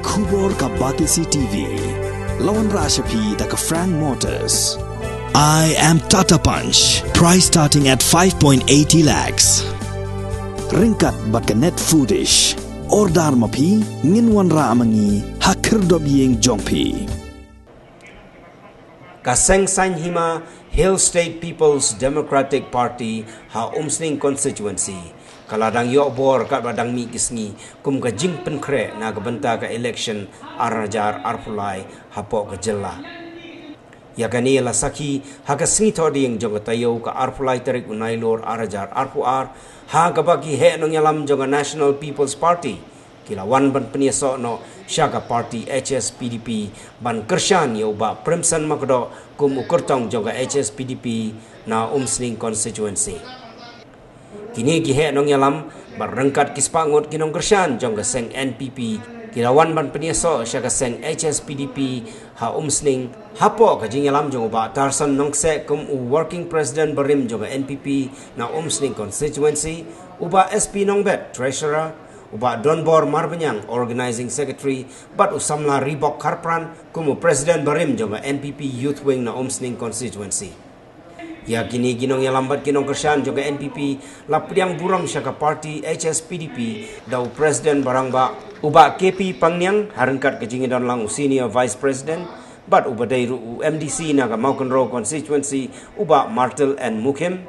Kubor ka Batisi TV. Lawan Rashapi da ka Frank Motors. I am Tata Punch. Price starting at 5.80 lakhs. Ringkat bat ka net foodish. Ordar mapi nginwan ra amangi hakir dobyeng jongpi. Kaseng San Hima Hill State People's Democratic Party ha Umsning Constituency. Kaladang yo bor kat badang mi kisngi kum ka jing penkre na ka benta ka election arajar arpulai hapo ka jella. Ya kani la saki ha ka singi thodi yang jong tayo ka arpulai tarik unailor arajar arpuar ha ka bagi he Nongïalam jong National People's Party. Kilawan ban Pynïasoh no Shaka Party Hspdp ban kershan yo ba Premsan makdo kum ukurtong jong Hspdp na Umsning Constituency. Kini gihe Nongïalam barengkat kispangot kinong kershan jong seng NPP kilawan ban Pynïasoh syaka seng Hspdp ha Umsning hapo ka Nongïalam jong ba tarsan nongse kum working president barim jong NPP na Umsning Constituency uba SP Nongbet treasurer uba Donbor Marbanyang organizing secretary bat usamla Ribok Karpran kum president barim jong NPP youth wing na Umsning Constituency. Ya kini Nongïalam bat kinong kershan juga NPP lapriang buram syaka party Hspdp dau presiden barang ba uba KP Pangnyang harengkat kejingidan lang senior vice president bat uba dairu MDC na ka Maukenro constituency uba Martel and Mukim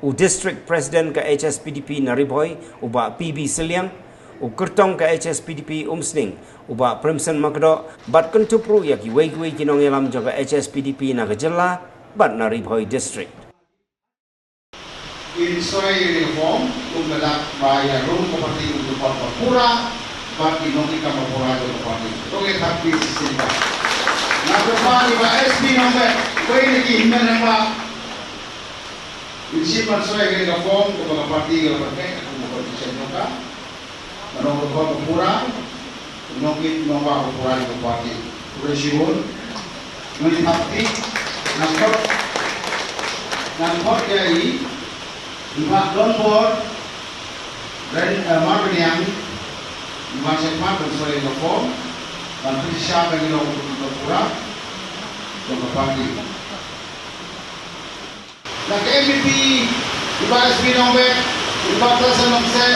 u district president ka Hspdp Nariboy uba PB Siliang u kertong ka Hspdp Umsning uba Premsan Makdo bat kentupru ya ki wei Nongïalam juga Hspdp na ka Jella but Nariboy district. In soy reform, kumbalat bayar room seperti untuk Papua, bagi Nongïalam Papua itu seperti. Oke, tapi sisi apa? Nah, berapa iba SP nomor? Kau ini kihiman apa? Prinsip soy reform, kumbalat parti kalau pakai, kumbalat desain juga. Menunggu Papua, Nongïalam Papua itu parti. Presiden, melihat Nampak jadi lima Donbor dan Marbanyang lima segmen bersesuai reform dan persiapan bagi untuk pura dan berbagi. Nah, KMP lima SP Nongbet, lima Tersen Nongse,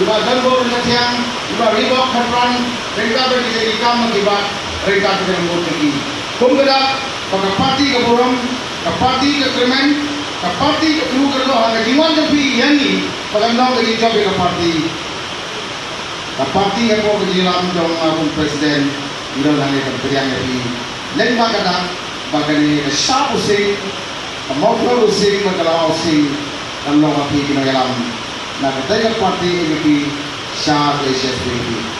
lima Donbor Netiang, lima Ribok Karpran, mereka berdiri mengibat mereka tidak membuat Kumgedak pada parti keburung, ke parti kekremen, ke parti kelu kerja hanya jiwan tapi yang ni pada nong lagi job ke parti yang kau kejilam jong pun presiden, iron hanya kepercayaan tapi lain kadang bagai sah using, maupun using, kalau using, kalau mati Nongïalam, nak ketika parti ini sah Hspdp.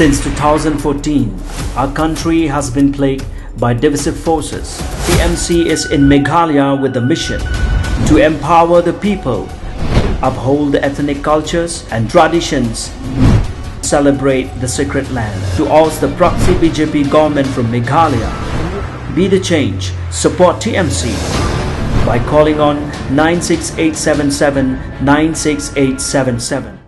Since 2014, our country has been plagued by divisive forces. TMC is in Meghalaya with the mission to empower the people, uphold the ethnic cultures and traditions, celebrate the sacred land. To urge the proxy BJP government from Meghalaya, be the change, support TMC by calling on 96877 96877.